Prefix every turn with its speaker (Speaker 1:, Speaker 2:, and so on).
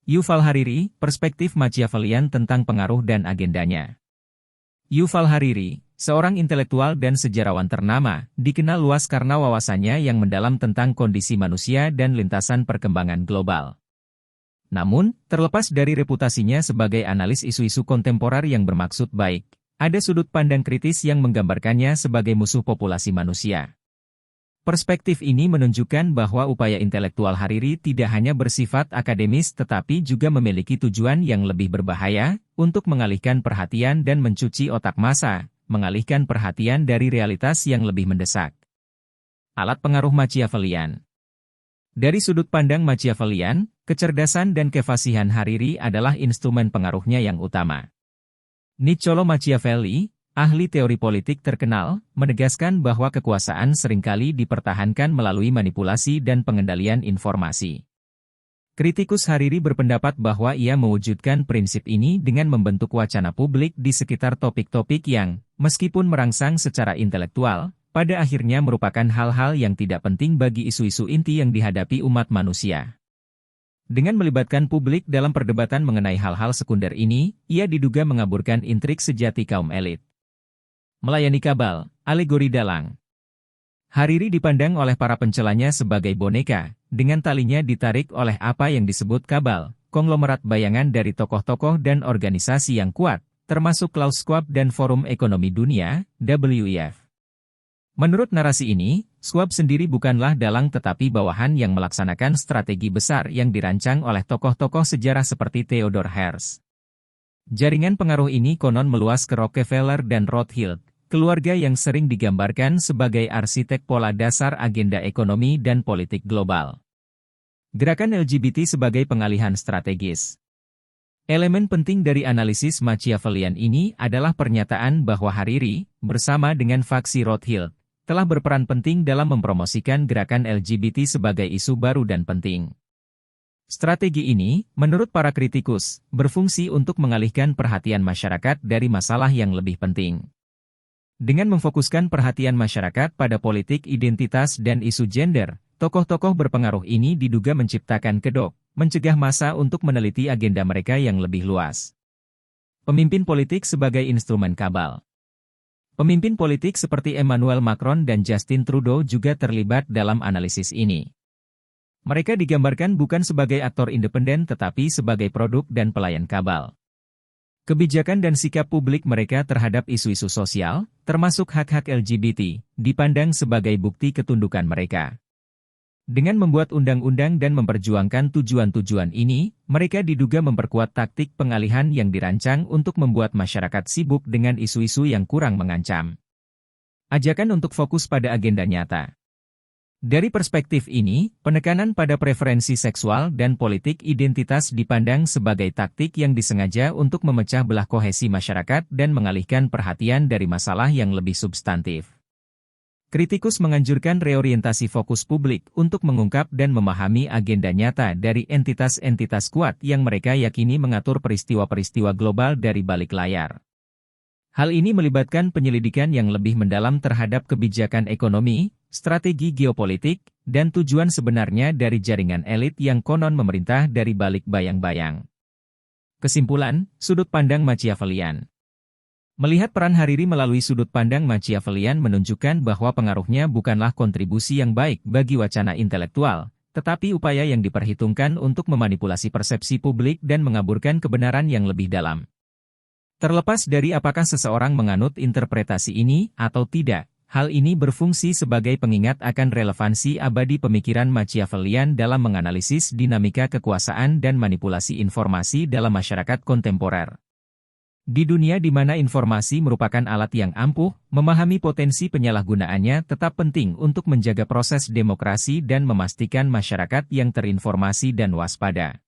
Speaker 1: Yuval Hariri, perspektif Machiavellian tentang pengaruh dan agendanya. Yuval Hariri, seorang intelektual dan sejarawan ternama, dikenal luas karena wawasannya yang mendalam tentang kondisi manusia dan lintasan perkembangan global. Namun, terlepas dari reputasinya sebagai analis isu-isu kontemporer yang bermaksud baik, ada sudut pandang kritis yang menggambarkannya sebagai musuh populasi manusia. Perspektif ini menunjukkan bahwa upaya intelektual Hariri tidak hanya bersifat akademis tetapi juga memiliki tujuan yang lebih berbahaya, untuk mengalihkan perhatian dan mencuci otak massa, mengalihkan perhatian dari realitas yang lebih mendesak. Alat pengaruh Machiavellian. Dari sudut pandang Machiavellian, kecerdasan dan kefasihan Hariri adalah instrumen pengaruhnya yang utama. Niccolò Machiavelli, ahli teori politik terkenal, menegaskan bahwa kekuasaan seringkali dipertahankan melalui manipulasi dan pengendalian informasi. Kritikus Hariri berpendapat bahwa ia mewujudkan prinsip ini dengan membentuk wacana publik di sekitar topik-topik yang, meskipun merangsang secara intelektual, pada akhirnya merupakan hal-hal yang tidak penting bagi isu-isu inti yang dihadapi umat manusia. Dengan melibatkan publik dalam perdebatan mengenai hal-hal sekunder ini, ia diduga mengaburkan intrik sejati kaum elit. Melayani kabal, alegori dalang. Hariri dipandang oleh para pencelanya sebagai boneka, dengan talinya ditarik oleh apa yang disebut kabal, konglomerat bayangan dari tokoh-tokoh dan organisasi yang kuat, termasuk Klaus Schwab dan Forum Ekonomi Dunia, WEF. Menurut narasi ini, Schwab sendiri bukanlah dalang tetapi bawahan yang melaksanakan strategi besar yang dirancang oleh tokoh-tokoh sejarah seperti Theodore Herzl. Jaringan pengaruh ini konon meluas ke Rockefeller dan Rothschild, keluarga yang sering digambarkan sebagai arsitek pola dasar agenda ekonomi dan politik global. Gerakan LGBT sebagai pengalihan strategis. Elemen penting dari analisis Machiavellian ini adalah pernyataan bahwa Hariri, bersama dengan faksi Rothschild, telah berperan penting dalam mempromosikan gerakan LGBT sebagai isu baru dan penting. Strategi ini, menurut para kritikus, berfungsi untuk mengalihkan perhatian masyarakat dari masalah yang lebih penting. Dengan memfokuskan perhatian masyarakat pada politik identitas dan isu gender, tokoh-tokoh berpengaruh ini diduga menciptakan kedok, mencegah massa untuk meneliti agenda mereka yang lebih luas. Pemimpin politik sebagai instrumen kabal. Pemimpin politik seperti Emmanuel Macron dan Justin Trudeau juga terlibat dalam analisis ini. Mereka digambarkan bukan sebagai aktor independen tetapi sebagai produk dan pelayan kabal. Kebijakan dan sikap publik mereka terhadap isu-isu sosial, termasuk hak-hak LGBT, dipandang sebagai bukti ketundukan mereka. Dengan membuat undang-undang dan memperjuangkan tujuan-tujuan ini, mereka diduga memperkuat taktik pengalihan yang dirancang untuk membuat masyarakat sibuk dengan isu-isu yang kurang mengancam. Ajakan untuk fokus pada agenda nyata. Dari perspektif ini, penekanan pada preferensi seksual dan politik identitas dipandang sebagai taktik yang disengaja untuk memecah belah kohesi masyarakat dan mengalihkan perhatian dari masalah yang lebih substantif. Kritikus menganjurkan reorientasi fokus publik untuk mengungkap dan memahami agenda nyata dari entitas-entitas kuat yang mereka yakini mengatur peristiwa-peristiwa global dari balik layar. Hal ini melibatkan penyelidikan yang lebih mendalam terhadap kebijakan ekonomi, strategi geopolitik, dan tujuan sebenarnya dari jaringan elit yang konon memerintah dari balik bayang-bayang. Kesimpulan, sudut pandang Machiavellian. Melihat peran Hariri melalui sudut pandang Machiavellian menunjukkan bahwa pengaruhnya bukanlah kontribusi yang baik bagi wacana intelektual, tetapi upaya yang diperhitungkan untuk memanipulasi persepsi publik dan mengaburkan kebenaran yang lebih dalam. Terlepas dari apakah seseorang menganut interpretasi ini atau tidak, hal ini berfungsi sebagai pengingat akan relevansi abadi pemikiran Machiavellian dalam menganalisis dinamika kekuasaan dan manipulasi informasi dalam masyarakat kontemporer. Di dunia di mana informasi merupakan alat yang ampuh, memahami potensi penyalahgunaannya tetap penting untuk menjaga proses demokrasi dan memastikan masyarakat yang terinformasi dan waspada.